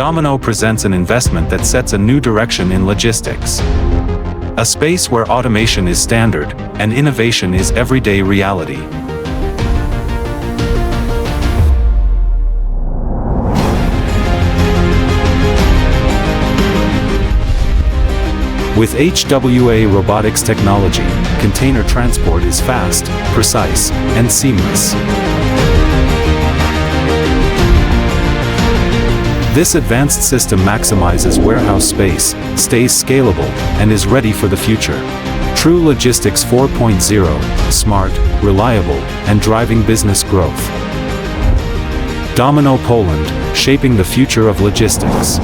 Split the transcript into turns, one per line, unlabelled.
Domino presents an investment that sets a new direction in logistics. A space where automation is standard, and innovation is everyday reality. With HWA robotics technology, container transport is fast, precise, and seamless. This advanced system maximizes warehouse space, stays scalable, and is ready for the future. True Logistics 4.0, smart, reliable, and driving business growth. Domino Poland, shaping the future of logistics.